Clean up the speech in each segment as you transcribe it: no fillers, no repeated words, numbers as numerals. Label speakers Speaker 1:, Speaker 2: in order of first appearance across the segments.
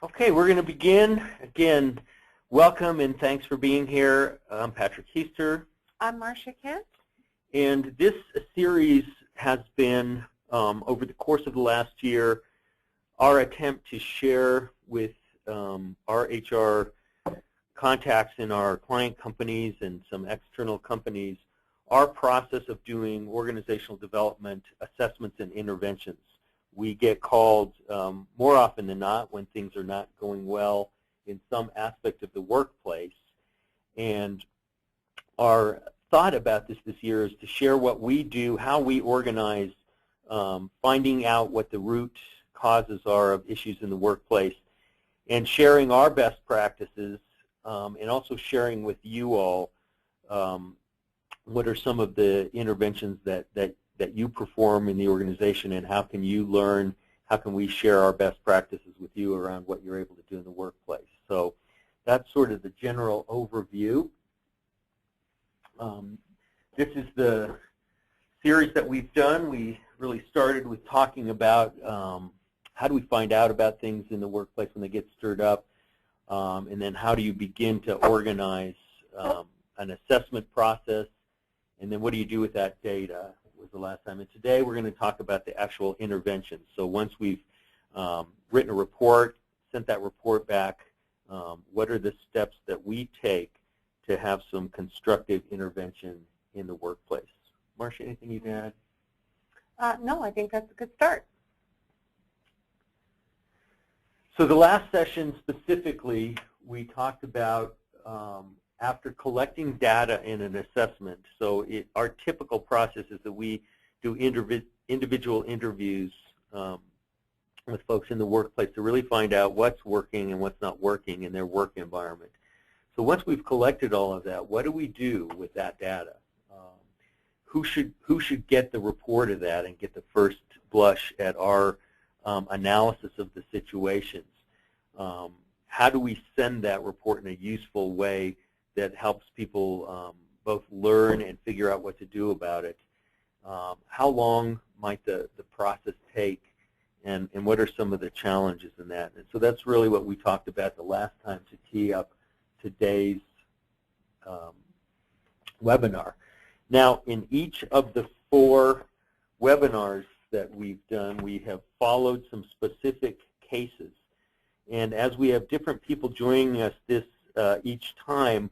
Speaker 1: Okay, we're going to begin. Again, welcome and thanks for being here. I'm Patrick Heister.
Speaker 2: I'm Marcia Kent.
Speaker 1: And this series has been, over the course of the last year, our attempt to share with our HR contacts in our client companies and some external companies our process of doing organizational development assessments and interventions. We get called more often than not when things are not going well in some aspect of the workplace. And our thought about this year is to share what we do, how we organize, finding out what the root causes are of issues in the workplace, and sharing our best practices, and also sharing with you all what are some of the interventions that you perform in the organization, and how can you learn, how can we share our best practices with you around what you're able to do in the workplace. So that's sort of the general overview. This is the series that we've done. We really started with talking about how do we find out about things in the workplace when they get stirred up, and then how do you begin to organize an assessment process, and then what do you do with that data was the last time. And today we're going to talk about the actual intervention. So once we've written a report, sent that report back, what are the steps that we take to have some constructive intervention in the workplace? Marcia, anything you can add?
Speaker 2: No, I think that's a good start.
Speaker 1: So the last session specifically, we talked about after collecting data in an assessment. So our typical process is that we do individual interviews with folks in the workplace to really find out what's working and what's not working in their work environment. So once we've collected all of that, what do we do with that data? Who should get the report of that and get the first blush at our analysis of the situations? How do we send that report in a useful way that helps people both learn and figure out what to do about it? How long might the process take, and what are some of the challenges in that? And so that's really what we talked about the last time to tee up today's webinar. Now, in each of the 4 webinars that we've done, we have followed some specific cases. And as we have different people joining us each time,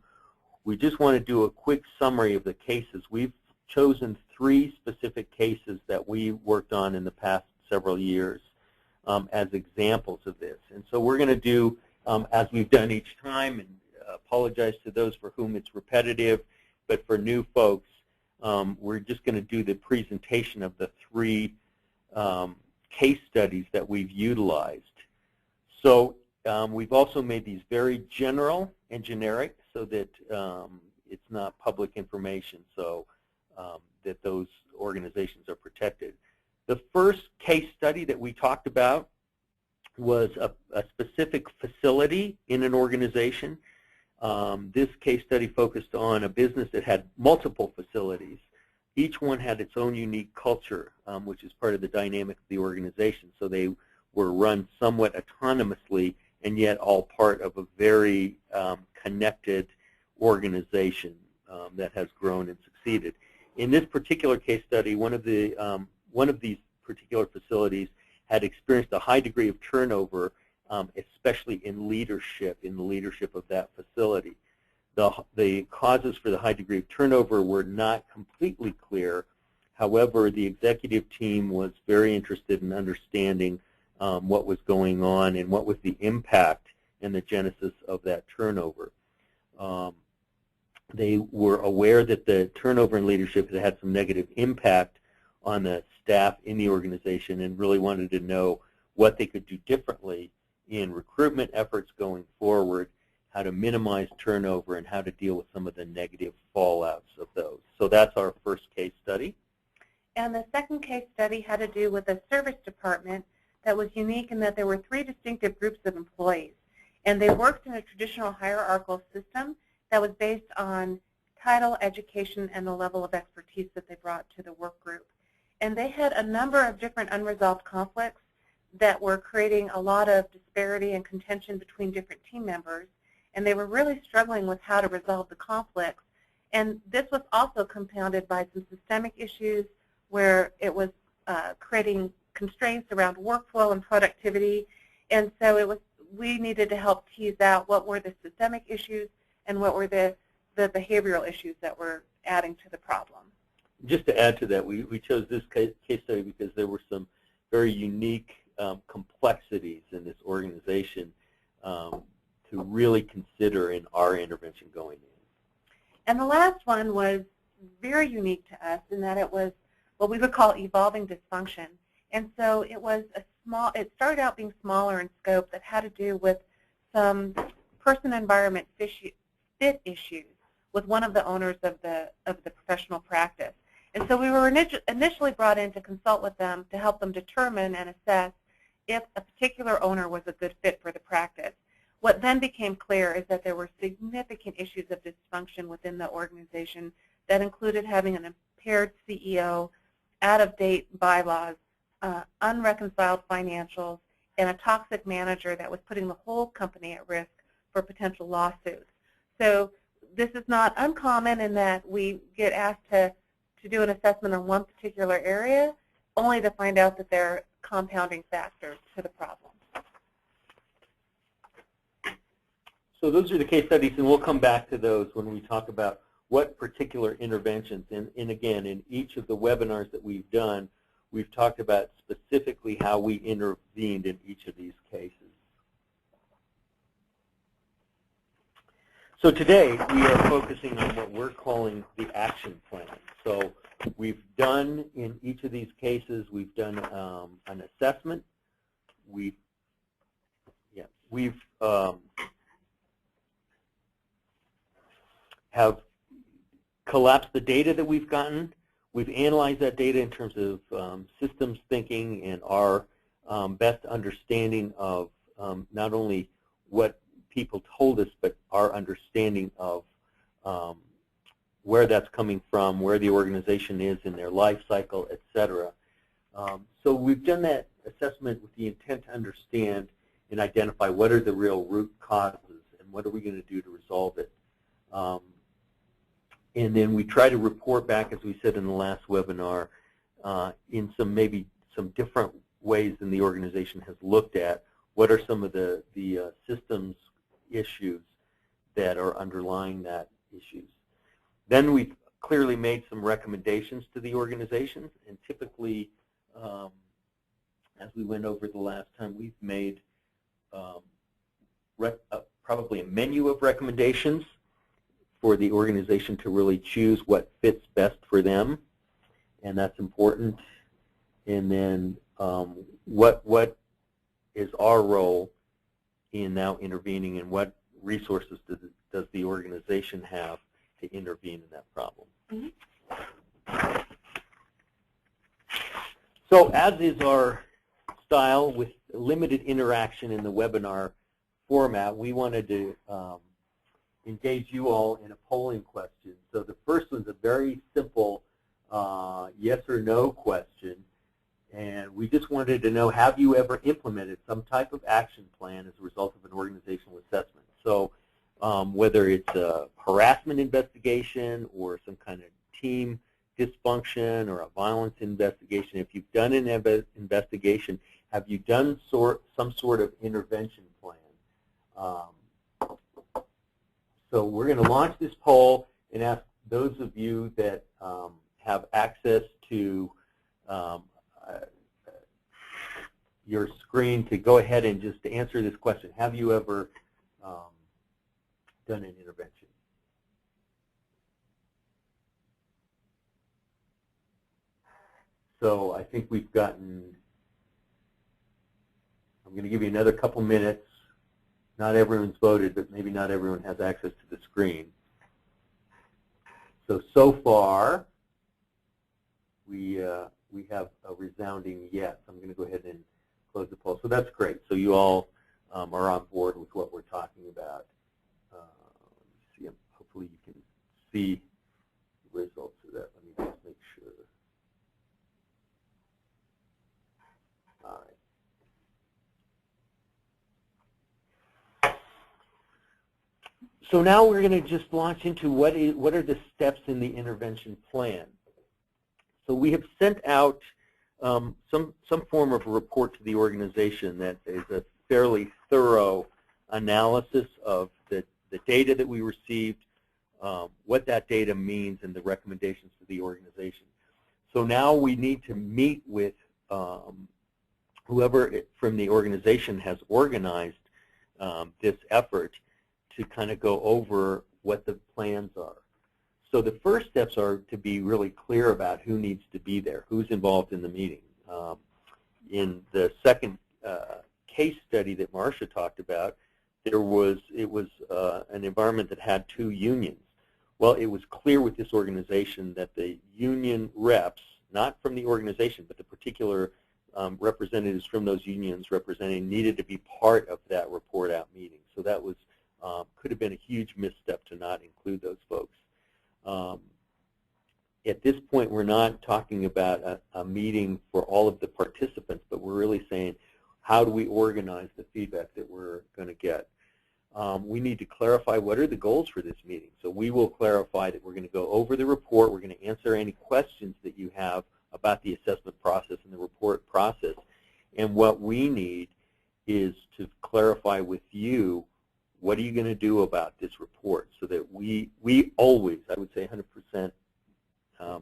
Speaker 1: we just want to do a quick summary of the cases. We've chosen 3 specific cases that we worked on in the past several years as examples of this. And so we're going to do, as we've done each time, and apologize to those for whom it's repetitive, but for new folks, we're just going to do the presentation of the 3 case studies that we've utilized. So we've also made these very general and generic so that it's not public information, so that those organizations are protected. The first case study that we talked about was a specific facility in an organization. This case study focused on a business that had multiple facilities. Each one had its own unique culture, which is part of the dynamic of the organization. So they were run somewhat autonomously and yet all part of a very connected organization that has grown and succeeded. In this particular case study, one of these particular facilities had experienced a high degree of turnover, especially in the leadership of that facility. The causes for the high degree of turnover were not completely clear. However, the executive team was very interested in understanding what was going on and what was the impact and the genesis of that turnover. They were aware that the turnover in leadership had had some negative impact on the staff in the organization and really wanted to know what they could do differently in recruitment efforts going forward, how to minimize turnover, and how to deal with some of the negative fallouts of those. So that's our first case study.
Speaker 2: And the second case study had to do with a service department that was unique in that there were 3 distinctive groups of employees. And they worked in a traditional hierarchical system that was based on title, education, and the level of expertise that they brought to the work group. And they had a number of different unresolved conflicts that were creating a lot of disparity and contention between different team members, and they were really struggling with how to resolve the conflicts. And this was also compounded by some systemic issues where it was creating constraints around workflow and productivity. And so we needed to help tease out what were the systemic issues and what were the behavioral issues that were adding to the problem.
Speaker 1: Just to add to that, we chose this case study because there were some very unique complexities in this organization to really consider in our intervention going in.
Speaker 2: And the last one was very unique to us in that it was what we would call evolving dysfunction. And so it started out being smaller in scope that had to do with some person-environment fit issues with one of the owners of the professional practice. And so we were initially brought in to consult with them to help them determine and assess if a particular owner was a good fit for the practice. What then became clear is that there were significant issues of dysfunction within the organization that included having an impaired CEO, out-of-date bylaws, unreconciled financials, and a toxic manager that was putting the whole company at risk for potential lawsuits. So this is not uncommon in that we get asked to do an assessment on one particular area, only to find out that there are compounding factors to the problem.
Speaker 1: So those are the case studies, and we'll come back to those when we talk about what particular interventions. And again, in each of the webinars that we've done, we've talked about specifically how we intervened in each of these cases. So today, we are focusing on what we're calling the action plan. So we've done, in each of these cases, we've done an assessment. We've have collapsed the data that we've gotten. We've analyzed that data in terms of systems thinking and our best understanding of not only what people told us, but our understanding of where that's coming from, where the organization is in their life cycle, et cetera. So we've done that assessment with the intent to understand and identify what are the real root causes and what are we going to do to resolve it. And then we try to report back, as we said in the last webinar, in maybe some different ways than the organization has looked at what are some of the systems issues that are underlying that issues. Then we've clearly made some recommendations to the organization, and typically, as we went over the last time, we've made probably a menu of recommendations for the organization to really choose what fits best for them, and that's important. And then what is our role in now intervening, and what resources does the organization have to intervene in that problem? Mm-hmm. So as is our style with limited interaction in the webinar format, we wanted to engage you all in a polling question. So the first one's a very simple yes or no question. And we just wanted to know, have you ever implemented some type of action plan as a result of an organizational assessment? So whether it's a harassment investigation or some kind of team dysfunction or a violence investigation, if you've done an investigation, have you done some sort of intervention plan? So we're going to launch this poll and ask those of you that have access to your screen to go ahead and just to answer this question. Have you ever done an intervention? So I think we've gotten, I'm going to give you another couple minutes. Not everyone's voted, but maybe not everyone has access to the screen. So far, we have a resounding yes. I'm going to go ahead and close the poll. So that's great. So you all are on board with what we're talking about. Let me see. Hopefully you can see the results of that. Let me just make sure. All right. So now we're going to just launch into what are the steps in the intervention plan. So we have sent out some form of a report to the organization that is a fairly thorough analysis of the data that we received, what that data means, and the recommendations to the organization. So now we need to meet with whoever from the organization has organized this effort to kind of go over what the plans are. So the first steps are to be really clear about who needs to be there, who's involved in the meeting. In the second case study that Marcia talked about, it was an environment that had 2 unions. Well, it was clear with this organization that the union reps, not from the organization, but the particular representatives from those unions representing, needed to be part of that report out meeting. So that was could have been a huge misstep to not include those folks. At this point, we're not talking about a meeting for all of the participants, but we're really saying, how do we organize the feedback that we're going to get? We need to clarify what are the goals for this meeting. So we will clarify that we're going to go over the report. We're going to answer any questions that you have about the assessment process and the report process. And what we need is to clarify with you, what are you going to do about this report, so that we always, I would say 100%, I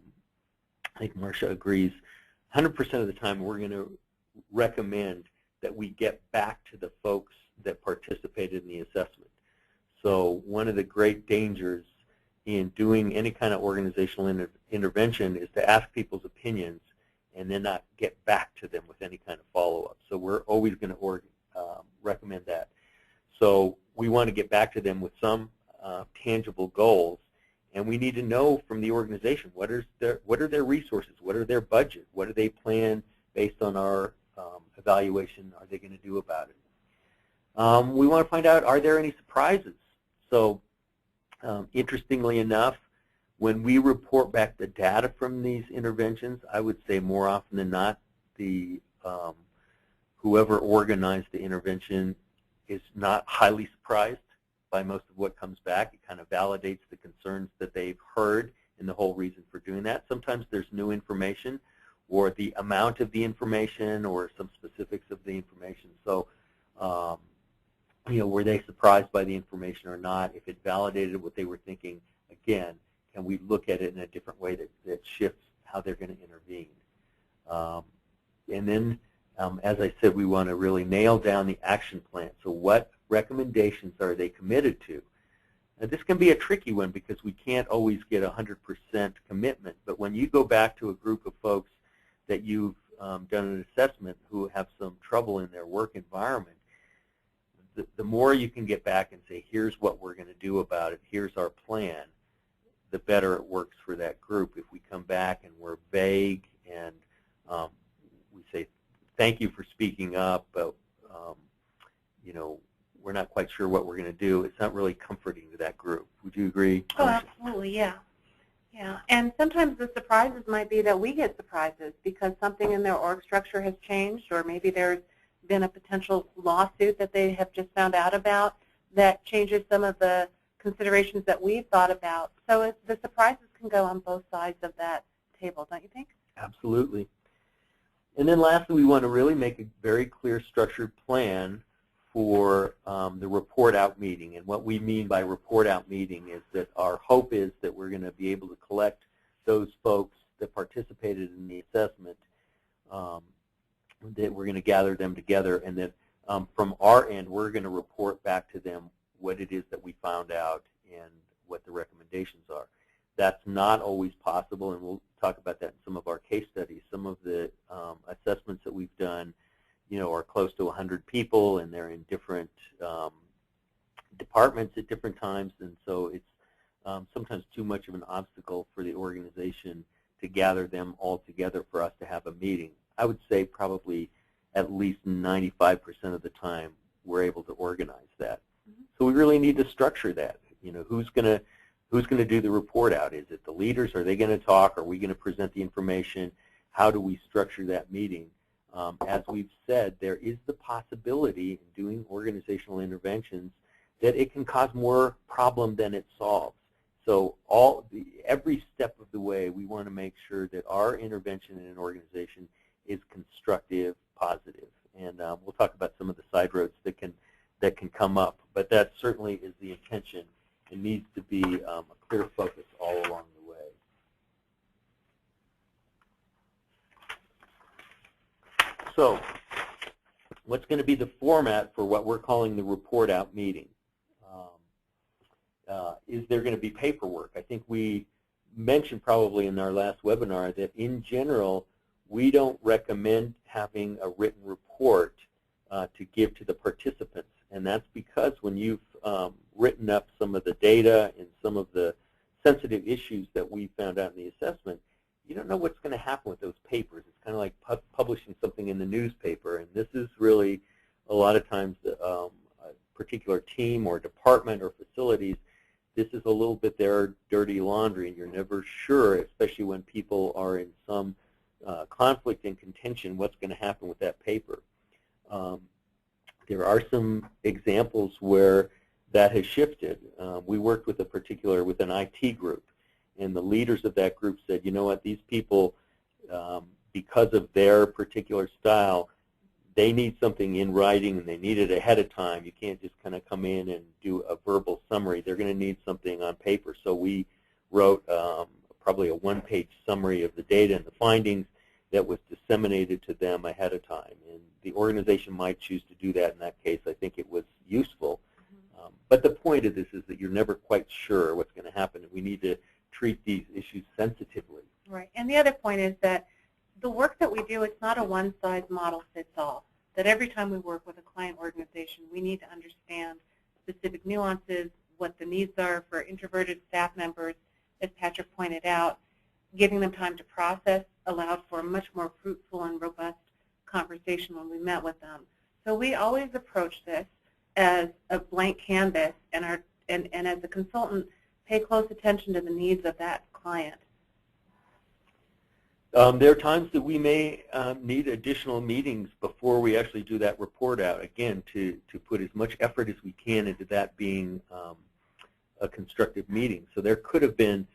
Speaker 1: think Marcia agrees, 100% of the time we're going to recommend that we get back to the folks that participated in the assessment. So one of the great dangers in doing any kind of organizational intervention is to ask people's opinions and then not get back to them with any kind of follow-up. So we're always going to recommend that. So we want to get back to them with some tangible goals, and we need to know from the organization what are their resources, what are their budget, what do they plan based on our evaluation are they going to do about it. We want to find out, are there any surprises? So interestingly enough, when we report back the data from these interventions, I would say more often than not, the whoever organized the intervention is not highly surprised by most of what comes back. It kind of validates the concerns that they've heard and the whole reason for doing that. Sometimes there's new information, or the amount of the information, or some specifics of the information. So, were they surprised by the information or not? If it validated what they were thinking, again, can we look at it in a different way that shifts how they're going to intervene? And then, as I said, we want to really nail down the action plan. So what recommendations are they committed to? Now, this can be a tricky one because we can't always get 100% commitment. But when you go back to a group of folks that you've done an assessment who have some trouble in their work environment, the more you can get back and say, here's what we're going to do about it, here's our plan, the better it works for that group. If we come back and we're vague and we say, thank you for speaking up, but we're not quite sure what we're going to do, it's not really comforting to that group. Would you agree?
Speaker 2: Oh, absolutely, yeah. Yeah, and sometimes the surprises might be that we get surprises because something in their org structure has changed, or maybe there's been a potential lawsuit that they have just found out about that changes some of the considerations that we've thought about. So the surprises can go on both sides of that table, don't you think?
Speaker 1: Absolutely. And then lastly, we want to really make a very clear structured plan for the report out meeting. And what we mean by report out meeting is that our hope is that we're going to be able to collect those folks that participated in the assessment, that we're going to gather them together, and that from our end, we're going to report back to them what it is that we found out and what the recommendations are. That's not always possible, and we'll talk about that in some of our case studies. Some of the assessments that we've done, are close to 100 people, and they're in different departments at different times, and so it's sometimes too much of an obstacle for the organization to gather them all together for us to have a meeting. I would say probably at least 95% of the time we're able to organize that. Mm-hmm. So we really need to structure that. Who's going to do the report out? Is it the leaders? Are they going to talk? Are we going to present the information? How do we structure that meeting? As we've said, there is the possibility in doing organizational interventions that it can cause more problem than it solves. So every step of the way, we want to make sure that our intervention in an organization is constructive, positive. And we'll talk about some of the side roads that can come up. But that certainly is the intention. It needs to be a clear focus all along the way. So what's going to be the format for what we're calling the report out meeting? Is there going to be paperwork? I think we mentioned probably in our last webinar that in general, we don't recommend having a written report to give to the participants. And that's because when you've written up some of the data and some of the sensitive issues that we found out in the assessment, you don't know what's going to happen with those papers. It's kind of like publishing something in the newspaper. And this is really a lot of times a particular team or department or facilities. This is a little bit their dirty laundry, and you're never sure, especially when people are in some conflict and contention, what's going to happen with that paper. There are some examples where that has shifted. We worked with an IT group, and the leaders of that group said, you know what, these people, because of their particular style, they need something in writing, and they need it ahead of time. You can't just kind of come in and do a verbal summary. They're going to need something on paper. So we wrote probably a one-page summary of the data and the findings that was disseminated to them ahead of time. And the organization might choose to do that in that case. I think it was useful. But the point of this is that you're never quite sure what's going to happen, and we need to treat these issues sensitively.
Speaker 2: Right. And the other point is that the work that we do, it's not a one-size-model-fits-all. That every time we work with a client organization, we need to understand specific nuances, what the needs are for introverted staff members, as Patrick pointed out. Giving them time to process allowed for a much more fruitful and robust conversation when we met with them. So we always approach this as a blank canvas, and as a consultant, pay close attention to the needs of that client.
Speaker 1: There are times that we may need additional meetings before we actually do that report out, again, to put as much effort as we can into that being a constructive meeting. So there could have been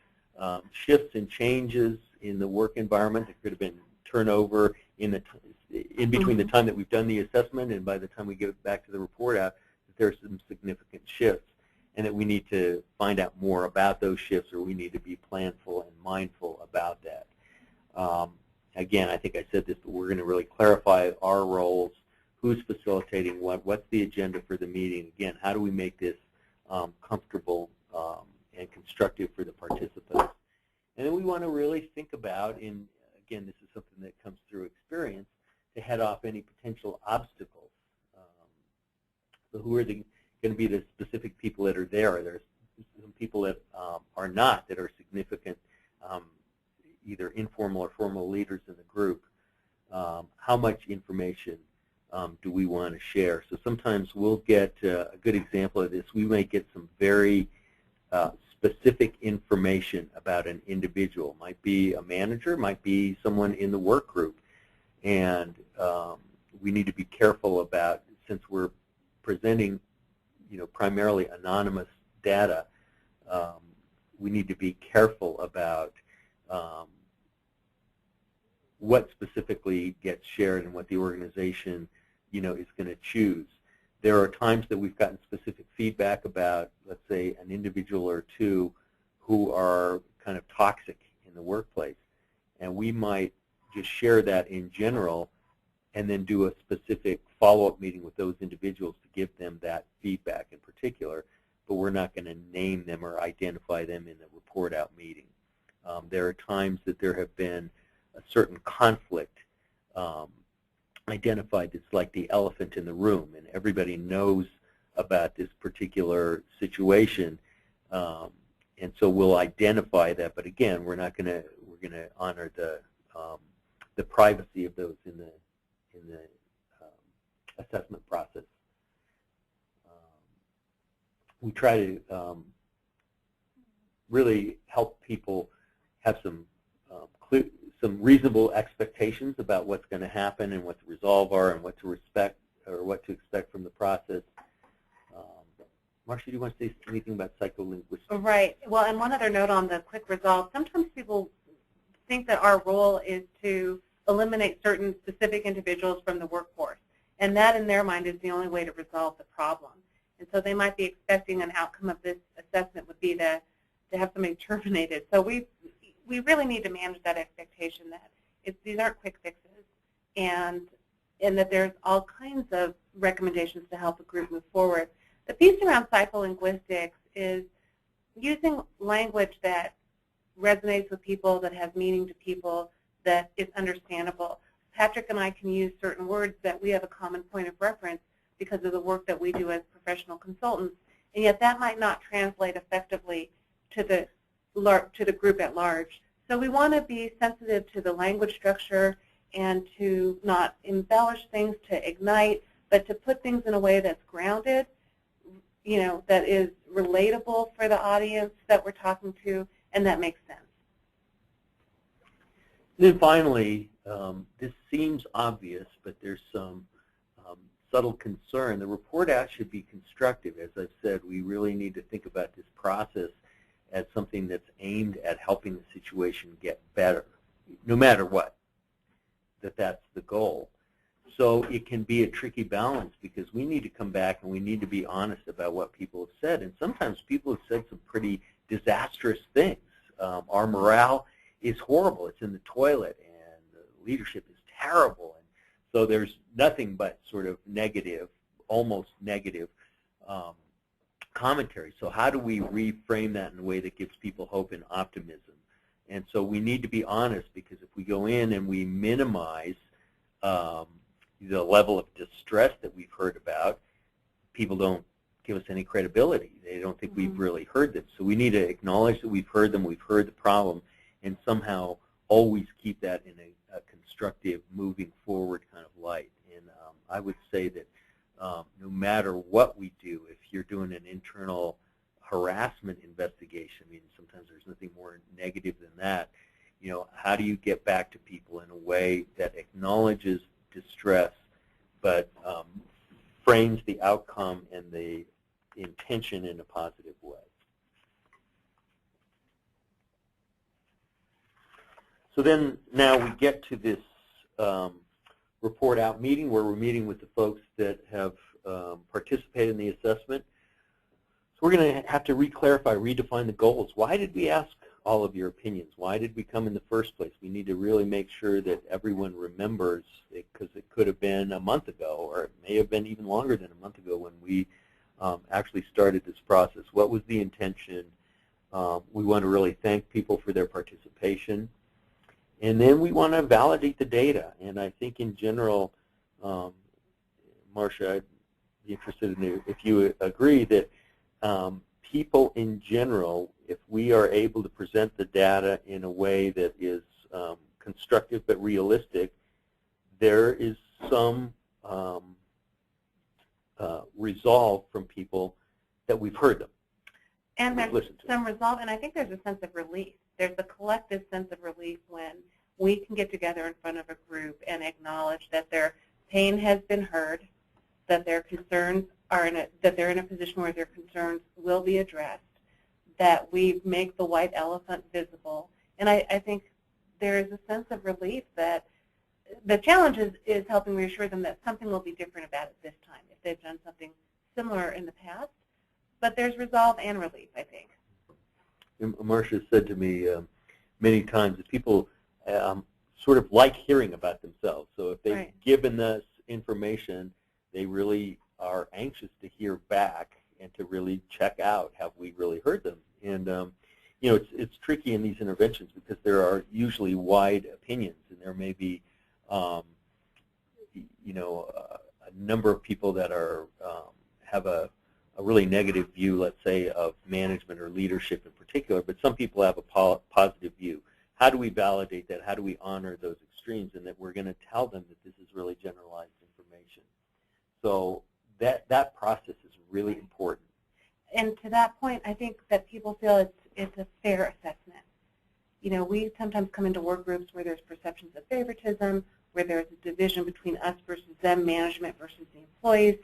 Speaker 1: shifts and changes in the work environment. There could have been turnover in between the time that we've done the assessment and by the time we get it back to the report out, that there's some significant shifts, and that we need to find out more about those shifts, or we need to be planful and mindful about that. Again, I think I said this, but we're going to really clarify our roles, who's facilitating what's the agenda for the meeting. Again, how do we make this comfortable and constructive for the participants? And then we want to really think about, and again, this is something that comes through experience, to head off any potential obstacles. So who are going to be the specific people that are there? There's some people that are not, that are significant, either informal or formal leaders in the group. How much information do we want to share? So sometimes we'll get a good example of this. We may get some very specific information about an individual. Might be a manager, might be someone in the work group. And we need to be careful about, since we're presenting primarily anonymous data, we need to be careful about what specifically gets shared and what the organization is going to choose. There are times that we've gotten specific feedback about, let's say, an individual or two who are kind of toxic in the workplace, and we might just share that in general and then do a specific follow-up meeting with those individuals to give them that feedback in particular, but we're not going to name them or identify them in the report-out meeting. There are times that there have been a certain conflict identified that's like the elephant in the room, and everybody knows about this particular situation, and so we'll identify that. But again, we're going to honor the privacy of those in the assessment process. We try to really help people have some reasonable expectations about what's going to happen and what the resolve are and what to expect from the process. Marcia, want to say anything about psycholinguistics?
Speaker 2: Right. Well, and one other note on the quick resolve. Sometimes people think that our role is to eliminate certain specific individuals from the workforce, and that in their mind is the only way to resolve the problem. And so they might be expecting an outcome of this assessment would be to have somebody terminated. So we really need to manage that expectation that these aren't quick fixes, and that there's all kinds of recommendations to help a group move forward. The piece around psycholinguistics is using language that resonates with people, that has meaning to people, that is understandable. Patrick and I can use certain words that we have a common point of reference because of the work that we do as professional consultants, and yet that might not translate effectively to the group at large. So we want to be sensitive to the language structure and to not embellish things to ignite, but to put things in a way that's grounded, that is relatable for the audience that we're talking to, and that makes sense.
Speaker 1: Then finally, this seems obvious, but there's some subtle concern. The report out should be constructive. As I've said, we really need to think about this process as something that's aimed at helping the situation get better, no matter what, that's the goal. So it can be a tricky balance because we need to come back and we need to be honest about what people have said. And sometimes people have said some pretty disastrous things. Our morale is horrible. It's in the toilet, and the leadership is terrible. And so there's nothing but sort of negative, almost negative commentary. So how do we reframe that in a way that gives people hope and optimism? And so we need to be honest, because if we go in and we minimize the level of distress that we've heard about, people don't give us any credibility. They don't think we've really heard them. So we need to acknowledge that we've heard them, we've heard the problem, and somehow always keep that in a constructive, moving forward kind of light. And I would say that no matter what we do, if you're doing an internal harassment investigation, I mean, sometimes there's nothing more negative than that, how do you get back to people in a way that acknowledges distress but frames the outcome and the intention in a positive way? So then now we get to this report out meeting where we're meeting with the folks that have participated in the assessment. So we're going to have to re-clarify, redefine the goals. Why did we ask all of your opinions? Why did we come in the first place? We need to really make sure that everyone remembers it, because it could have been a month ago, or it may have been even longer than a month ago when we actually started this process. What was the intention? We want to really thank people for their participation. And then we want to validate the data. And I think in general, Marcia, I'd be interested in if you agree that people in general, if we are able to present the data in a way that is constructive but realistic, there is some resolve from people that we've heard them.
Speaker 2: And there's some resolve, and I think there's a sense of relief. There's a collective sense of relief when we can get together in front of a group and acknowledge that their pain has been heard, that their concerns are that they're in a position where their concerns will be addressed, that we make the white elephant visible. And I think there is a sense of relief that the challenge is helping reassure them that something will be different about it this time if they've done something similar in the past. But there's resolve and relief, I think.
Speaker 1: Marcia said to me many times that people sort of like hearing about themselves. So if they've given us information, they really are anxious to hear back and to really check out, have we really heard them? And it's tricky in these interventions because there are usually wide opinions, and there may be a number of people that are have a really negative view, let's say, of management or leadership in particular, but some people have a positive view. How do we validate that? How do we honor those extremes, and that we're going to tell them that this is really generalized information? So that process is really important.
Speaker 2: And to that point, I think that people feel it's a fair assessment. We sometimes come into work groups where there's perceptions of favoritism, where there's a division between us versus them, management versus the employees.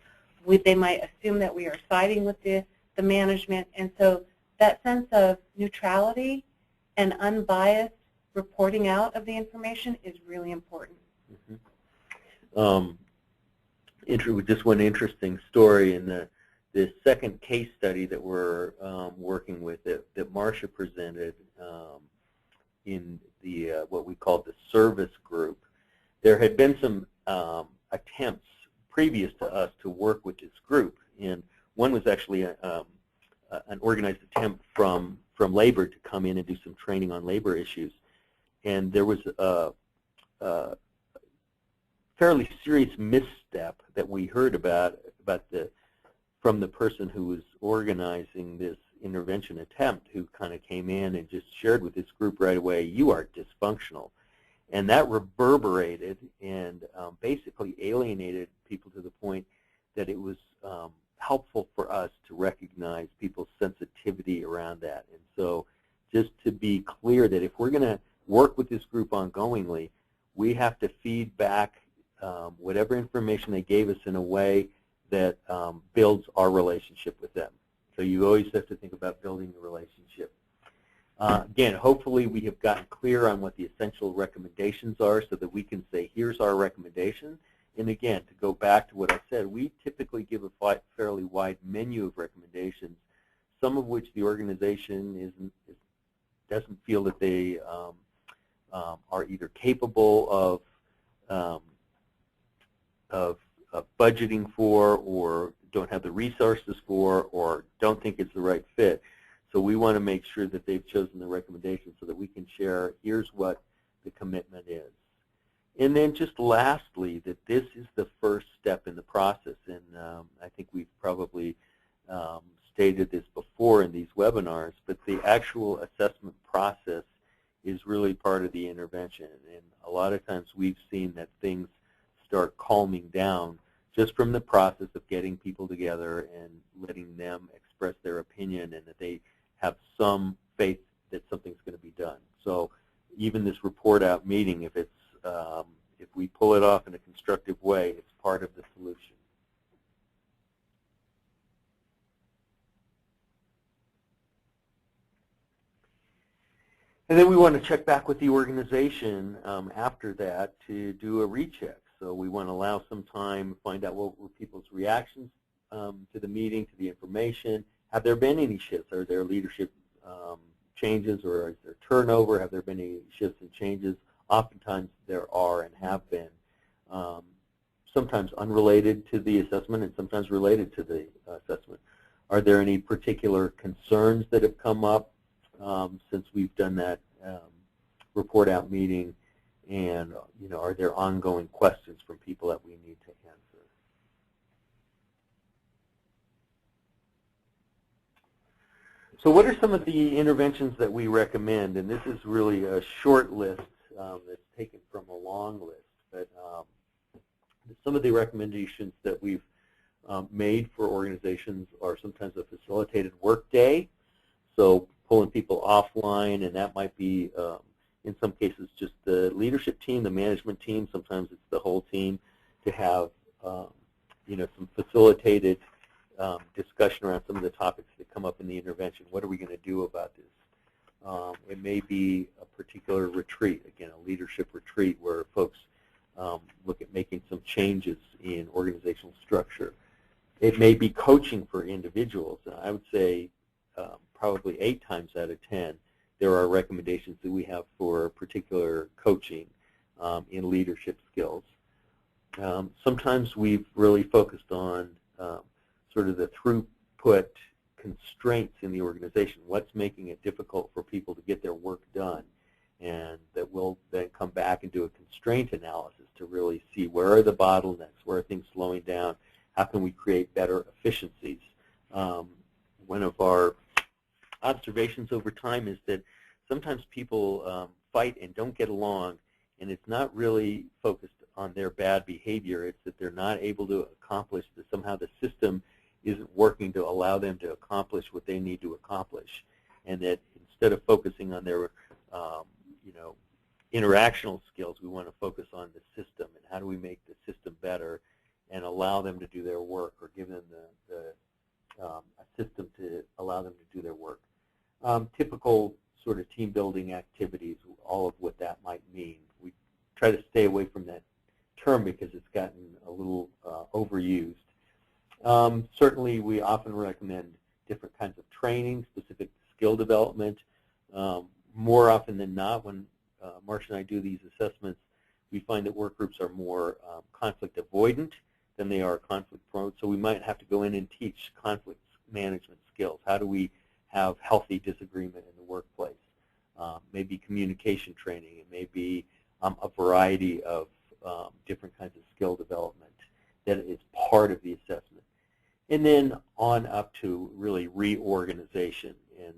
Speaker 2: They might assume that we are siding with the the management. And so that sense of neutrality and unbiased reporting out of the information is really important.
Speaker 1: Just one interesting story in the second case study that we're working with that Marcia presented in the what we called the service group. There had been some attempts previous to us to work with this group, and one was actually an organized attempt from labor to come in and do some training on labor issues. And there was a fairly serious misstep that we heard about from the person who was organizing this intervention attempt, who kind of came in and just shared with this group right away, "You are dysfunctional." And that reverberated and basically alienated people to the point that it was helpful for us to recognize people's sensitivity around that. And so just to be clear that if we're going to work with this group ongoingly, we have to feed back whatever information they gave us in a way that builds our relationship with them. So you always have to think about building the relationship. Again, hopefully we have gotten clear on what the essential recommendations are so that we can say, here's our recommendation. And again, to go back to what I said, we typically give a fairly wide menu of recommendations, some of which the organization doesn't feel that they are either capable of budgeting for, or don't have the resources for, or don't think it's the right fit. So we want to make sure that they've chosen the recommendation so that we can share, here's what the commitment is. And then just lastly, that this is the first step in the process. And I think we've probably stated this before in these webinars, but the actual assessment process is really part of the intervention. And a lot of times we've seen that things start calming down just from the process of getting people together and letting them express their opinion, and that they have some faith that something's going to be done. So even this report out meeting, if we pull it off in a constructive way, it's part of the solution. And then we want to check back with the organization after that to do a recheck. So we want to allow some time, find out what were people's reactions to the meeting, to the information. Have there been any shifts? Are there leadership changes, or is there turnover? Have there been any shifts and changes? Oftentimes there are and have been, sometimes unrelated to the assessment and sometimes related to the assessment. Are there any particular concerns that have come up since we've done that report out meeting? And are there ongoing questions from people that we need to answer? So what are some of the interventions that we recommend? And this is really a short list that's taken from a long list. But some of the recommendations that we've made for organizations are sometimes a facilitated work day. So pulling people offline, and that might be in some cases just the leadership team, the management team. Sometimes it's the whole team, to have some facilitated discussion around some of the topics that come up in the intervention. What are we going to do about this? It may be a particular retreat, again, a leadership retreat where folks look at making some changes in organizational structure. It may be coaching for individuals. And I would say probably 8 times out of 10, there are recommendations that we have for particular coaching in leadership skills. Sometimes we've really focused on sort of the throughput constraints in the organization. What's making it difficult for people to get their work done? And that we'll then come back and do a constraint analysis to really see where are the bottlenecks, where are things slowing down, how can we create better efficiencies. One of our observations over time is that sometimes people fight and don't get along, and it's not really focused on their bad behavior. It's that they're not able to accomplish, that somehow the system isn't working to allow them to accomplish what they need to accomplish, and that instead of focusing on their interactional skills, we want to focus on the system and how do we make the system better and allow them to do their work, or give them the a system to allow them to do their work. Typical sort of team building activities, all of what that might mean. We try to stay away from that term because it's gotten a little overused. Certainly, we often recommend different kinds of training, specific skill development. More often than not, when Marcia and I do these assessments, we find that work groups are more conflict avoidant than they are conflict prone. So we might have to go in and teach conflict management skills. How do we have healthy disagreement in the workplace? Maybe communication training. It may be a variety of different kinds of skill development that is part of the assessment. And then on up to really reorganization. And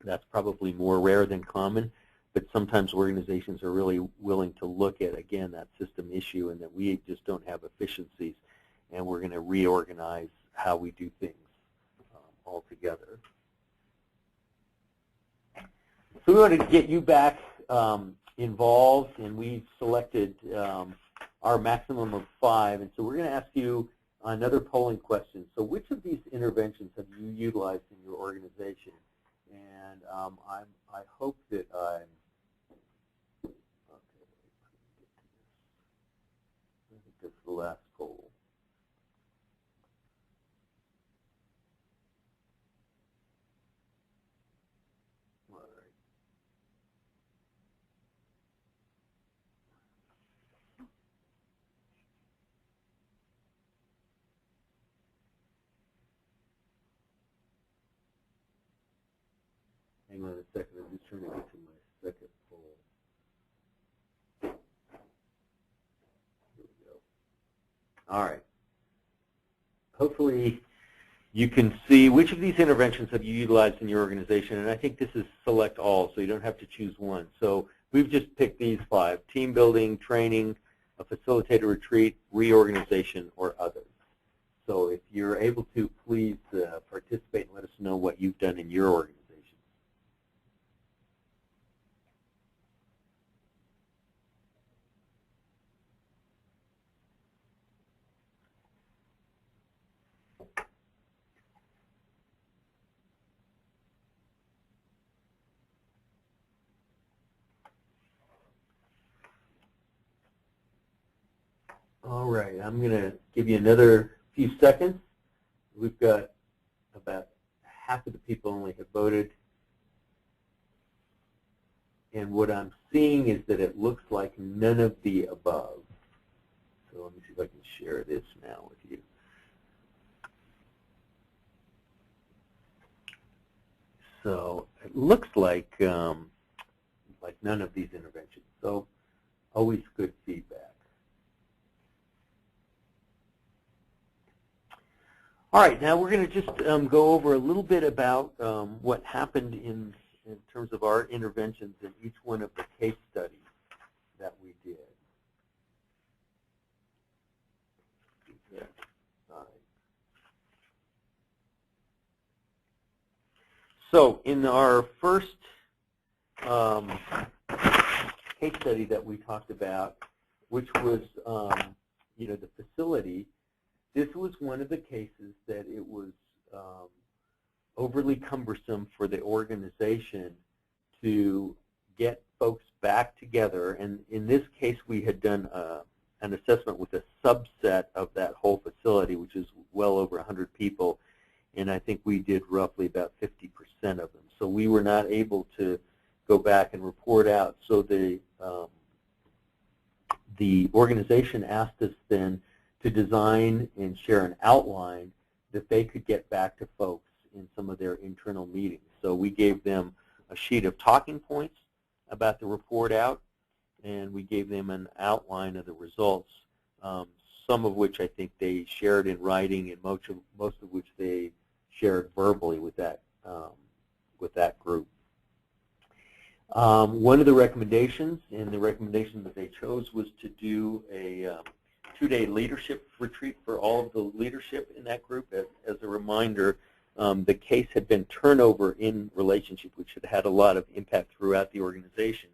Speaker 1: that's probably more rare than common, but sometimes organizations are really willing to look at, again, that system issue and that we just don't have efficiencies, and we're going to reorganize how we do things altogether. So we want to get you back involved, and we've selected our maximum of 5, and so we're going to ask you another polling question. So which of these interventions have you utilized in your organization? And I hope that I'm, okay, I think that's the last poll. All right. Hang on a second, I'm just trying to get to my second poll. Here we go. All right. Hopefully you can see which of these interventions have you utilized in your organization, and I think this is select all, so you don't have to choose one. So we've just picked these 5: team building, training, a facilitated retreat, reorganization, or others. So if you're able to, please participate and let us know what you've done in your organization. All right, I'm going to give you another few seconds. We've got about half of the people only have voted. And what I'm seeing is that it looks like none of the above. So let me see if I can share this now with you. So it looks like none of these interventions. So always good feedback. All right, now we're going to just go over a little bit about what happened in terms of our interventions in each one of the case studies that we did. So in our first case study that we talked about, which was the facility, this was one of the cases that it was overly cumbersome for the organization to get folks back together. And in this case, we had done an assessment with a subset of that whole facility, which is well over 100 people. And I think we did roughly about 50% of them. So we were not able to go back and report out. So the organization asked us then to design and share an outline that they could get back to folks in some of their internal meetings. So we gave them a sheet of talking points about the report out, and we gave them an outline of the results, some of which I think they shared in writing, and most of which they shared verbally with that group. One of the recommendations, and the recommendation that they chose, was to do a 2-day leadership retreat for all of the leadership in that group. As a reminder, the case had been turnover in relationship, which had had a lot of impact throughout the organization.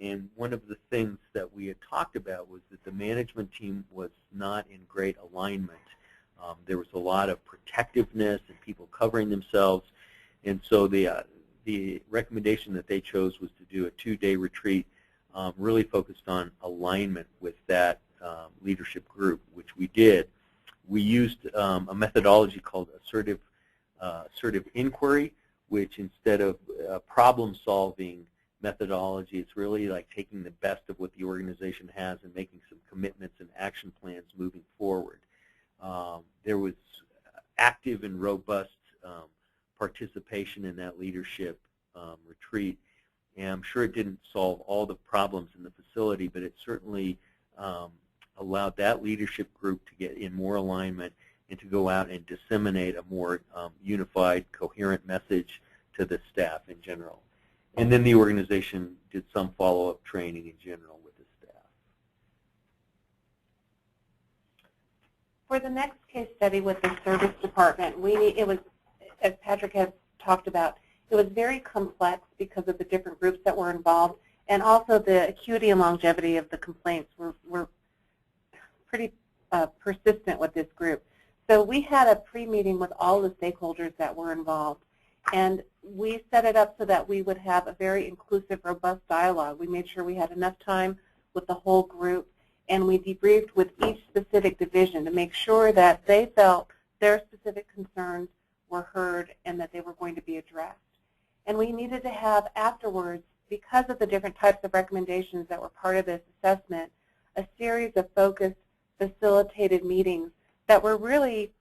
Speaker 1: And one of the things that we had talked about was that the management team was not in great alignment. There was a lot of protectiveness and people covering themselves, and so the recommendation that they chose was to do a 2-day retreat, really focused on alignment with that leadership group, which we did. We used a methodology called assertive inquiry, which instead of problem-solving methodology, it's really like taking the best of what the organization has and making some commitments and action plans moving forward. There was active and robust participation in that leadership retreat, and I'm sure it didn't solve all the problems in the facility, but it certainly allowed that leadership group to get in more alignment and to go out and disseminate a more unified, coherent message to the staff in general. And then the organization did some follow-up training in general with the staff.
Speaker 2: For the next case study with the service department, it was, as Patrick has talked about, it was very complex because of the different groups that were involved, and also the acuity and longevity of the complaints were pretty persistent with this group. So we had a pre-meeting with all the stakeholders that were involved, and we set it up so that we would have a very inclusive, robust dialogue. We made sure we had enough time with the whole group, and we debriefed with each specific division to make sure that they felt their specific concerns were heard and that they were going to be addressed. And we needed to have afterwards, because of the different types of recommendations that were part of this assessment, a series of focused, facilitated meetings that were really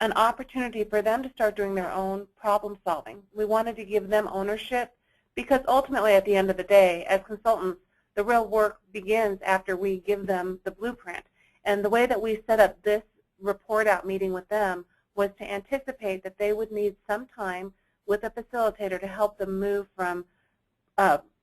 Speaker 2: an opportunity for them to start doing their own problem solving. We wanted to give them ownership because ultimately at the end of the day, as consultants, the real work begins after we give them the blueprint. And the way that we set up this report out meeting with them was to anticipate that they would need some time with a facilitator to help them move from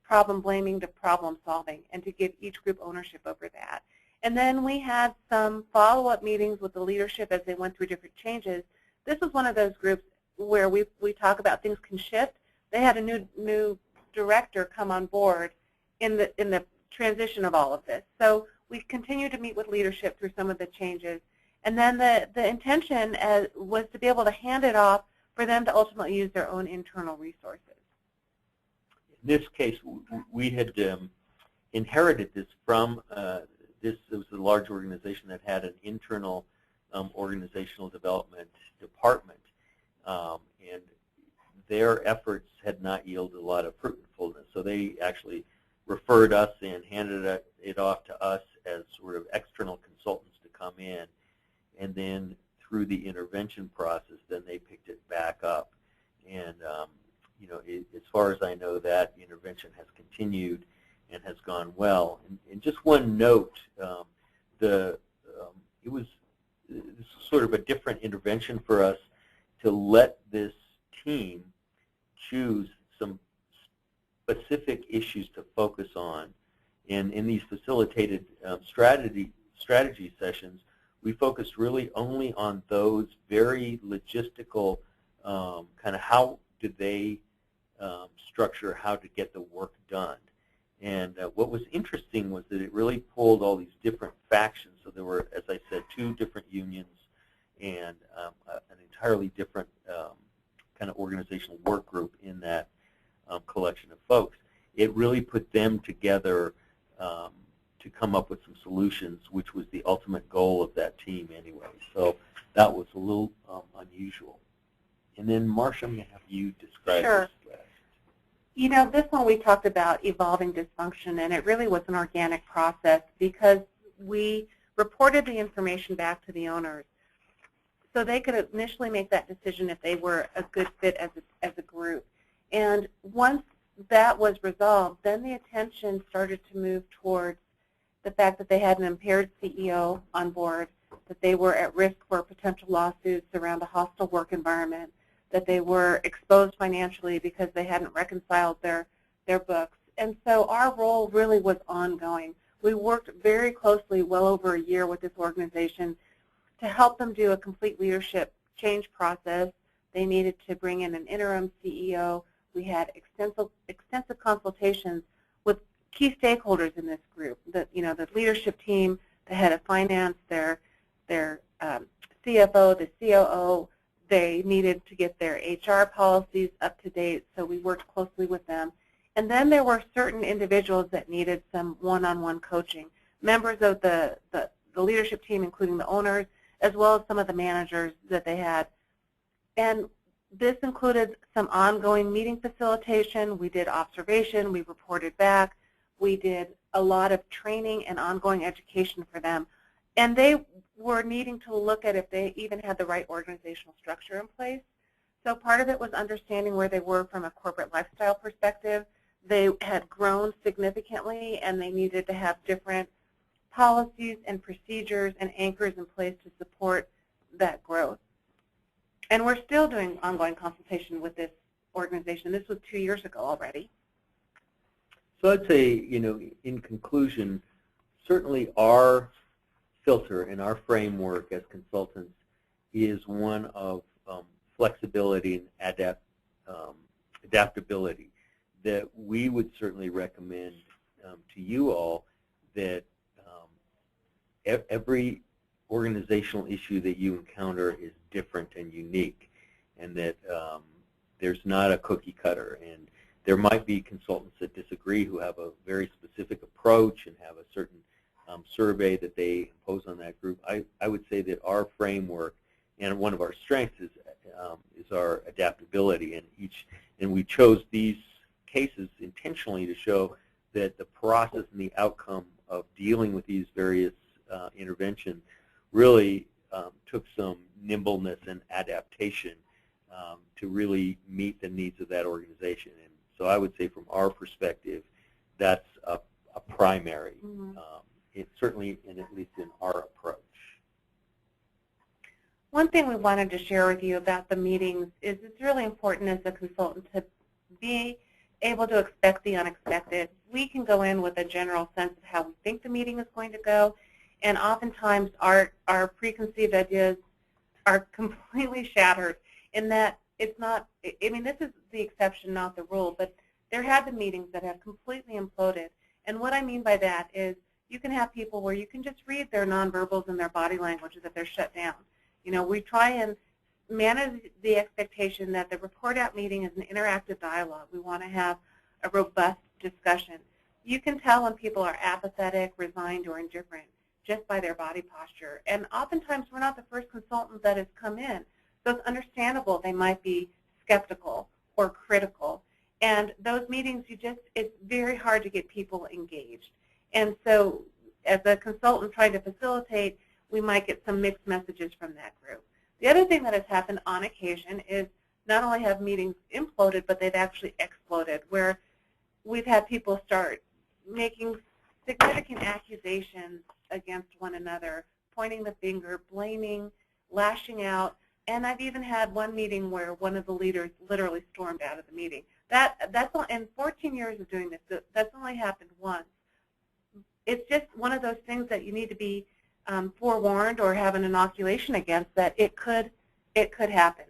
Speaker 2: problem blaming to problem solving and to give each group ownership over that. And then we had some follow-up meetings with the leadership as they went through different changes. This was one of those groups where we talk about things can shift. They had a new director come on board in the transition of all of this. So we continued to meet with leadership through some of the changes. And then the intention was to be able to hand it off for them to ultimately use their own internal resources.
Speaker 1: In this case, we had inherited this from this was a large organization that had an internal organizational development department, and their efforts had not yielded a lot of fruitfulness. So they actually referred us and handed it off to us as sort of external consultants to come in, and then through the intervention process, then they picked it back up. And you know, as far as I know, that intervention has continued and has gone well. And just one note, it was sort of a different intervention for us to let this team choose some specific issues to focus on. And in these facilitated strategy sessions, we focused really only on those very logistical kind of how did they structure how to get the work done. And what was interesting was that it really pulled all these different factions. So there were, as I said, 2 different unions and an entirely different kind of organizational work group in that collection of folks. It really put them together to come up with some solutions, which was the ultimate goal of that team anyway. So that was a little unusual. And then, Marcia, I'm going to have you describe
Speaker 2: Sure.
Speaker 1: this last.
Speaker 2: You know, this one we talked about evolving dysfunction, and it really was an organic process because we reported the information back to the owners so they could initially make that decision if they were a good fit as a group. And once that was resolved, then the attention started to move towards the fact that they had an impaired CEO on board, that they were at risk for potential lawsuits around a hostile work environment, that they were exposed financially because they hadn't reconciled their books. And so our role really was ongoing. We worked very closely, well over a year, with this organization to help them do a complete leadership change process. They needed to bring in an interim CEO. We had extensive consultations with key stakeholders in this group, the leadership team, the head of finance, their CFO, the COO, they needed to get their HR policies up to date, so we worked closely with them. And then there were certain individuals that needed some one-on-one coaching, members of the leadership team, including the owners, as well as some of the managers that they had. And this included some ongoing meeting facilitation. We did observation. We reported back. We did a lot of training and ongoing education for them. And they were needing to look at if they even had the right organizational structure in place. So part of it was understanding where they were from a corporate lifestyle perspective. They had grown significantly, and they needed to have different policies and procedures and anchors in place to support that growth. And we're still doing ongoing consultation with this organization. This was 2 years ago already.
Speaker 1: So I'd say, in conclusion, certainly our filter and our framework as consultants is one of flexibility and adaptability, that we would certainly recommend to you all that every organizational issue that you encounter is different and unique, and that there's not a cookie cutter. And there might be consultants that disagree who have a very specific approach and have a certain survey that they impose on that group. I would say that our framework, and one of our strengths is our adaptability, and we chose these cases intentionally to show that the process and the outcome of dealing with these various interventions really took some nimbleness and adaptation to really meet the needs of that organization. And so I would say from our perspective, that's a primary, certainly at least in our approach.
Speaker 2: One thing we wanted to share with you about the meetings is it's really important as a consultant to be able to expect the unexpected. We can go in with a general sense of how we think the meeting is going to go, and oftentimes our preconceived ideas are completely shattered in that it's not, I mean, this is the exception, not the rule, but there have been meetings that have completely imploded. And what I mean by that is you can have people where you can just read their nonverbals and their body language that they're shut down. We try and manage the expectation that the report out meeting is an interactive dialogue. We want to have a robust discussion. You can tell when people are apathetic, resigned, or indifferent just by their body posture. And oftentimes we're not the first consultant that has come in. So it's understandable they might be skeptical or critical. And those meetings, it's very hard to get people engaged. And so as a consultant trying to facilitate, we might get some mixed messages from that group. The other thing that has happened on occasion is not only have meetings imploded, but they've actually exploded, where we've had people start making significant accusations against one another, pointing the finger, blaming, lashing out, and I've even had one meeting where one of the leaders literally stormed out of the meeting. That's in 14 years of doing this, that's only happened once. It's just one of those things that you need to be forewarned or have an inoculation against, that it could happen.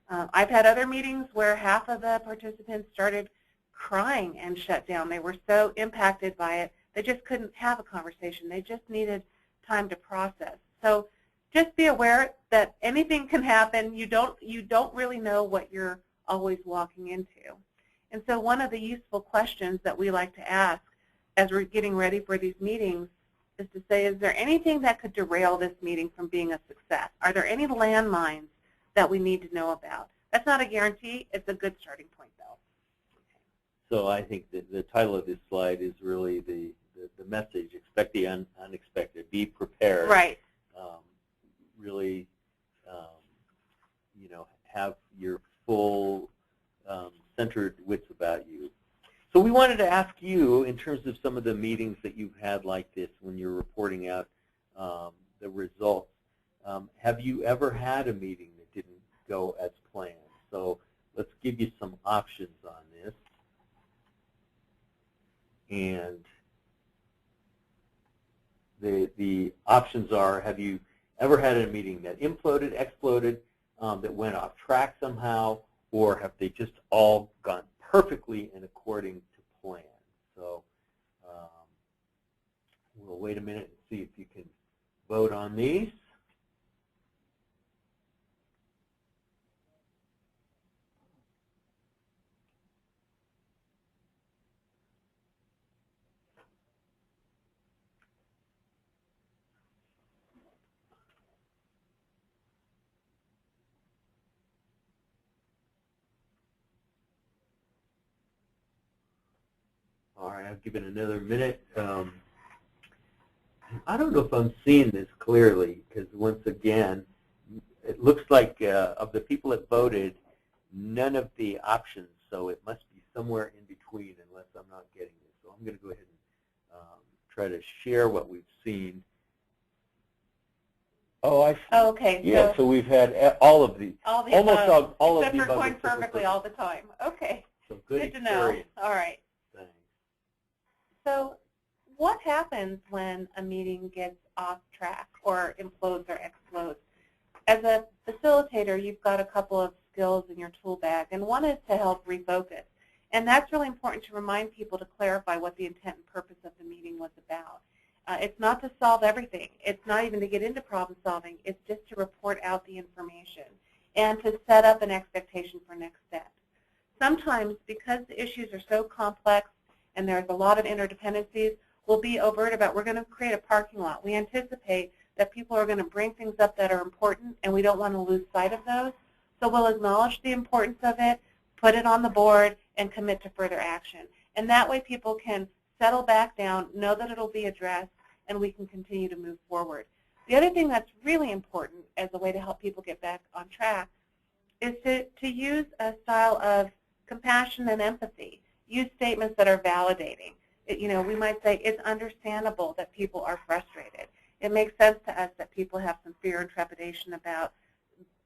Speaker 2: I've had other meetings where half of the participants started crying and shut down. They were so impacted by it, they just couldn't have a conversation. They just needed time to process. So just be aware that anything can happen. You don't really know what you're always walking into. And so one of the useful questions that we like to ask as we're getting ready for these meetings is to say, is there anything that could derail this meeting from being a success? Are there any landmines that we need to know about? That's not a guarantee. It's a good starting point, though.
Speaker 1: So I think that the title of this slide is really the message: expect the unexpected, be prepared.
Speaker 2: Right.
Speaker 1: Really, have your full centered wits about you. So we wanted to ask you, in terms of some of the meetings that you've had like this, when you're reporting out the results, have you ever had a meeting that didn't go as planned? So let's give you some options on this. And the options are: have you ever had a meeting that imploded, exploded, that went off track somehow, or have they just all gone perfectly and according to plan? So we'll wait a minute and see if you can vote on these. All right, I'll give it another minute. I don't know if I'm seeing this clearly, because once again, it looks like of the people that voted, none of the options, so it must be somewhere in between unless I'm not getting this. So I'm going to go ahead and try to share what we've seen. Oh, I see.
Speaker 2: Oh, okay.
Speaker 1: Yeah, so we've had all of the almost
Speaker 2: above,
Speaker 1: all of the
Speaker 2: except for
Speaker 1: above
Speaker 2: going perfectly all the time. Okay.
Speaker 1: So
Speaker 2: good to know. All right.
Speaker 1: Thanks.
Speaker 2: So what happens when a meeting gets off track or implodes or explodes? As a facilitator, you've got a couple of skills in your tool bag, and one is to help refocus. And that's really important to remind people to clarify what the intent and purpose of the meeting was about. It's not to solve everything. It's not even to get into problem solving. It's just to report out the information and to set up an expectation for next steps. Sometimes, because the issues are so complex and there's a lot of interdependencies, we'll be overt about we're going to create a parking lot. We anticipate that people are going to bring things up that are important, and we don't want to lose sight of those. So we'll acknowledge the importance of it, put it on the board, and commit to further action. And that way people can settle back down, know that it'll be addressed, and we can continue to move forward. The other thing that's really important as a way to help people get back on track is to use a style of compassion and empathy. Use statements that are validating. We might say it's understandable that people are frustrated. It makes sense to us that people have some fear and trepidation about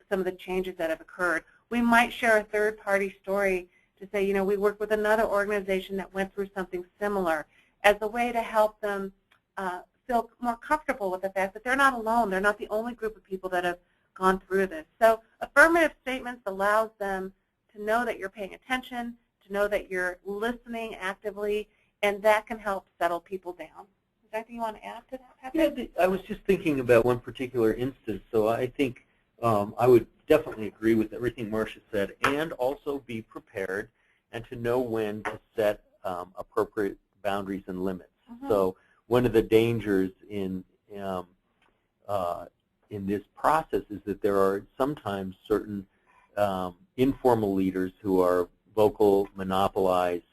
Speaker 2: some of the changes that have occurred. We might share a third-party story to say, we work with another organization that went through something similar as a way to help them feel more comfortable with the fact that they're not alone. They're not the only group of people that have gone through this. So affirmative statements allows them to know that you're paying attention, to know that you're listening actively, and that can help settle people down. Is there anything you want to add to that, Patrick?
Speaker 1: Yeah, I was just thinking about one particular instance, so I think I would definitely agree with everything Marcia said, and also be prepared and to know when to set appropriate boundaries and limits. Mm-hmm. So one of the dangers in this process is that there are sometimes certain informal leaders who are vocal, monopolized,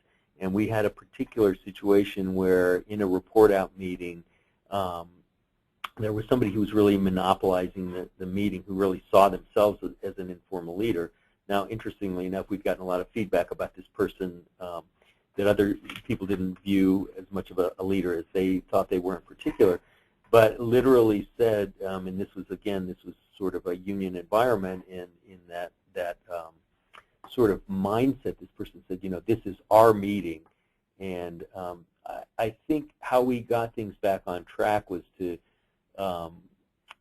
Speaker 1: and we had a particular situation where in a report-out meeting, there was somebody who was really monopolizing the meeting, who really saw themselves as an informal leader. Now, interestingly enough, we've gotten a lot of feedback about this person that other people didn't view as much of a leader as they thought they were in particular, but literally said, and this was sort of a union environment, and in that sort of mindset, this person said, this is our meeting. And I think how we got things back on track was to,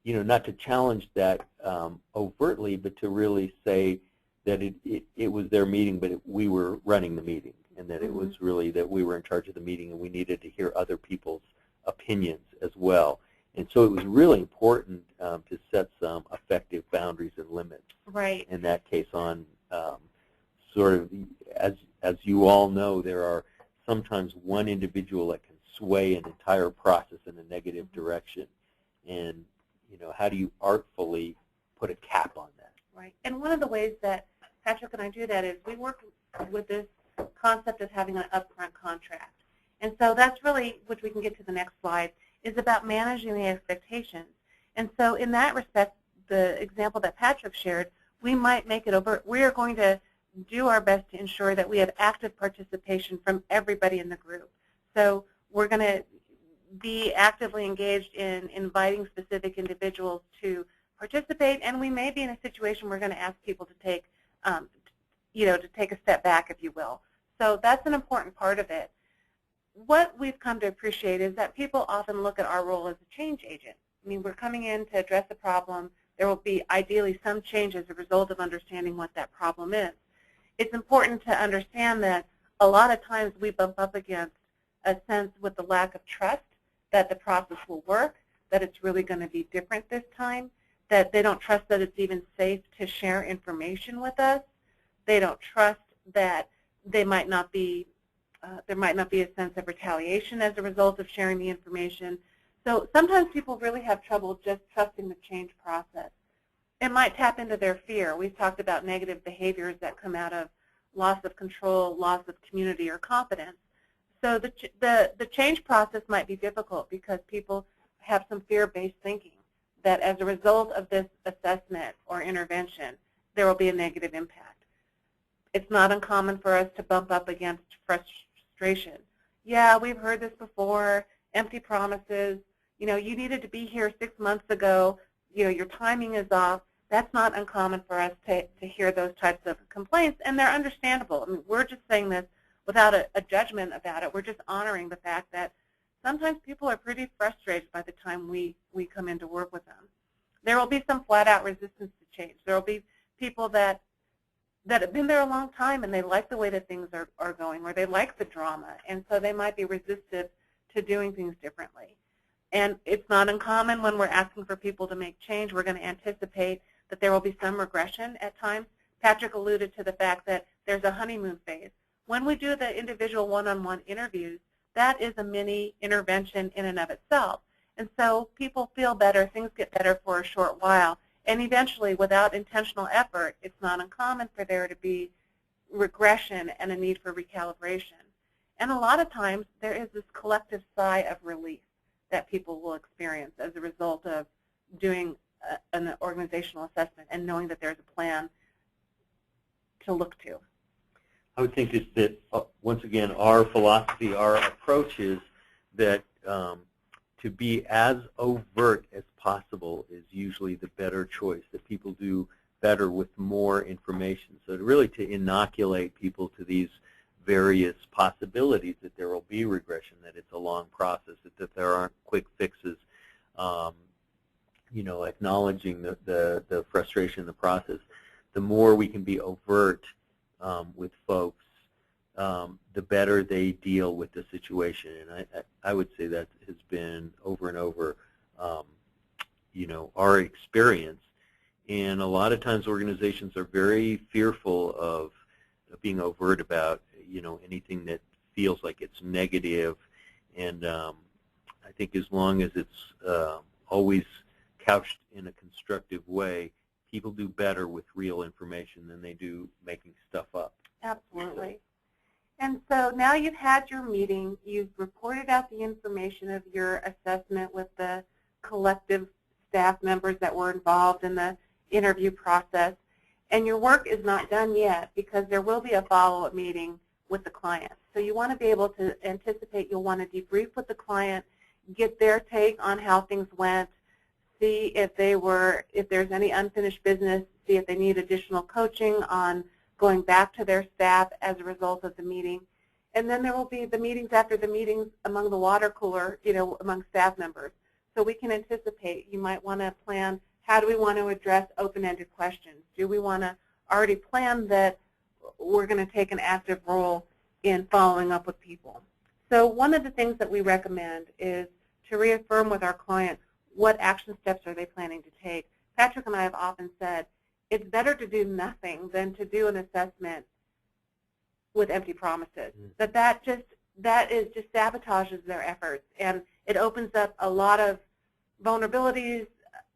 Speaker 1: not to challenge that overtly, but to really say that it was their meeting, but we were running the meeting, and that it was really that we were in charge of the meeting, and we needed to hear other people's opinions as well. And so it was really important to set some effective boundaries and limits.
Speaker 2: Right.
Speaker 1: In that case, on sort of, as you all know, there are sometimes one individual that can sway an entire process in a negative direction. And, how do you artfully put a cap on that?
Speaker 2: Right. And one of the ways that Patrick and I do that is we work with this concept of having an upfront contract. And so that's really, which we can get to the next slide, is about managing the expectations. And so in that respect, the example that Patrick shared, we might make it over. We are going to do our best to ensure that we have active participation from everybody in the group. So we're going to be actively engaged in inviting specific individuals to participate, and we may be in a situation we're going to ask people to take, to take a step back, if you will. So that's an important part of it. What we've come to appreciate is that people often look at our role as a change agent. I mean, we're coming in to address a problem. There will be ideally some change as a result of understanding what that problem is. It's important to understand that a lot of times we bump up against a sense with the lack of trust that the process will work, that it's really going to be different this time, that they don't trust that it's even safe to share information with us. They don't trust that they might not be, there might not be a sense of retaliation as a result of sharing the information. So sometimes people really have trouble just trusting the change process. It might tap into their fear. We've talked about negative behaviors that come out of loss of control, loss of community, or confidence. So the change process might be difficult because people have some fear-based thinking that as a result of this assessment or intervention, there will be a negative impact. It's not uncommon for us to bump up against frustration. Yeah, we've heard this before, empty promises. You needed to be here 6 months ago. Your timing is off. That's not uncommon for us to hear those types of complaints, and they're understandable. I mean, we're just saying this without a judgment about it. We're just honoring the fact that sometimes people are pretty frustrated by the time we come in to work with them. There will be some flat-out resistance to change. There will be people that have been there a long time and they like the way that things are going, or they like the drama, and so they might be resistive to doing things differently. And it's not uncommon when we're asking for people to make change. We're going to anticipate that there will be some regression at times. Patrick alluded to the fact that there's a honeymoon phase. When we do the individual one-on-one interviews, that is a mini intervention in and of itself. And so people feel better, things get better for a short while, and eventually, without intentional effort, it's not uncommon for there to be regression and a need for recalibration. And a lot of times, there is this collective sigh of relief that people will experience as a result of doing an organizational assessment and knowing that there's a plan to look to.
Speaker 1: I would think that, once again, our philosophy, our approach is that to be as overt as possible is usually the better choice, that people do better with more information. So really to inoculate people to these various possibilities that there will be regression, that it's a long process, that there aren't quick fixes, acknowledging the frustration in the process. The more we can be overt with folks, the better they deal with the situation. And I would say that has been over and over, our experience. And a lot of times organizations are very fearful of being overt about, anything that feels like it's negative. And I think as long as it's always couched in a constructive way, people do better with real information than they do making stuff up.
Speaker 2: Absolutely. And so now you've had your meeting, you've reported out the information of your assessment with the collective staff members that were involved in the interview process, and your work is not done yet because there will be a follow-up meeting with the client. So you want to be able to anticipate, you'll want to debrief with the client, get their take on how things went, see if there's any unfinished business, see if they need additional coaching on going back to their staff as a result of the meeting. And then there will be the meetings after the meetings among the water cooler, among staff members. So we can anticipate. You might want to plan, how do we want to address open-ended questions? Do we want to already plan that we're going to take an active role in following up with people? So one of the things that we recommend is to reaffirm with our client what action steps are they planning to take. Patrick and I have often said, it's better to do nothing than to do an assessment with empty promises. That just sabotages their efforts, and it opens up a lot of vulnerabilities,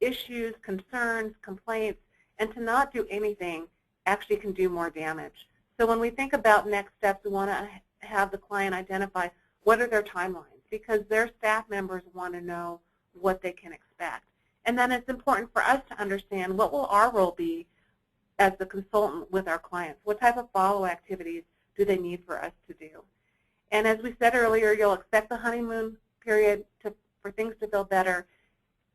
Speaker 2: issues, concerns, complaints, and to not do anything actually can do more damage. So when we think about next steps, we want to have the client identify what are their timelines, because their staff members want to know what they can expect. And then it's important for us to understand what will our role be as the consultant with our clients. What type of follow-up activities do they need for us to do? And as we said earlier, you'll expect the honeymoon period for things to feel better.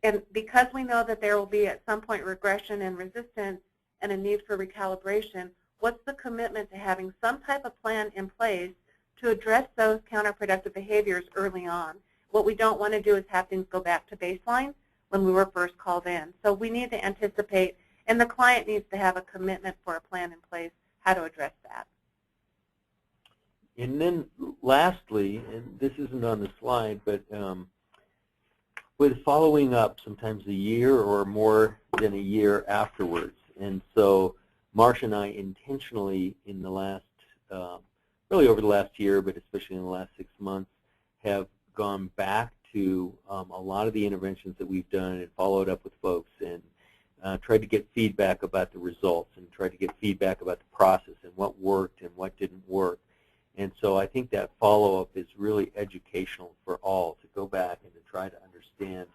Speaker 2: And because we know that there will be at some point regression and resistance and a need for recalibration, what's the commitment to having some type of plan in place to address those counterproductive behaviors early on? What we don't want to do is have things go back to baseline when we were first called in. So we need to anticipate, and the client needs to have a commitment for a plan in place, how to address that.
Speaker 1: And then lastly, and this isn't on the slide, but with following up sometimes a year or more than a year afterwards. And so Marcia and I intentionally in the last, really over the last year, but especially in the last 6 months, have gone back to a lot of the interventions that we've done and followed up with folks and tried to get feedback about the results and tried to get feedback about the process and what worked and what didn't work. And so I think that follow-up is really educational for all to go back and to try to understand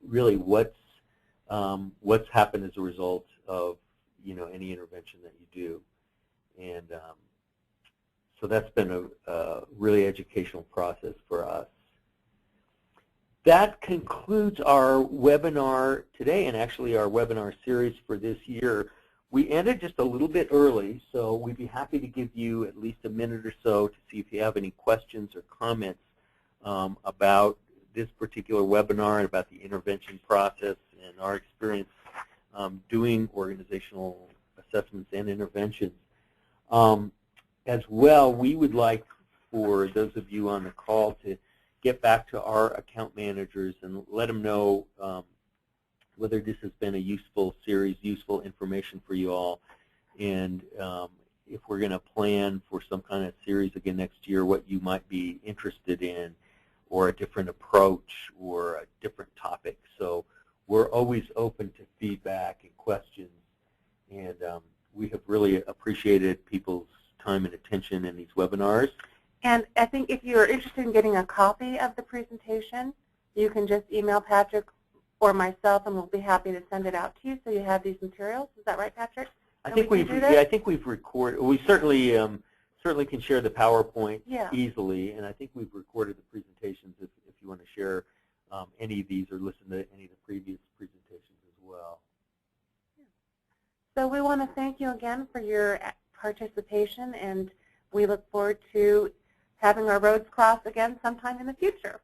Speaker 1: really what's happened as a result of any intervention that you do. And so that's been a really educational process for us. That concludes our webinar today, and actually our webinar series for this year. We ended just a little bit early, so we'd be happy to give you at least a minute or so to see if you have any questions or comments about this particular webinar and about the intervention process and our experience doing organizational assessments and interventions. As well, we would like for those of you on the call to get back to our account managers and let them know whether this has been a useful series, useful information for you all, and if we're going to plan for some kind of series again next year, what you might be interested in, or a different approach, or a different topic. So we're always open to feedback and questions, and we have really appreciated people's time and attention in these webinars.
Speaker 2: And I think if you're interested in getting a copy of the presentation, you can just email Patrick or myself, and we'll be happy to send it out to you so you have these materials. Is that right, Patrick?
Speaker 1: I think we've recorded. We certainly certainly can share the PowerPoint easily, and I think we've recorded the presentations if you want to share any of these or listen to any of the previous presentations as well.
Speaker 2: So we want to thank you again for your participation, and we look forward to having our roads cross again sometime in the future.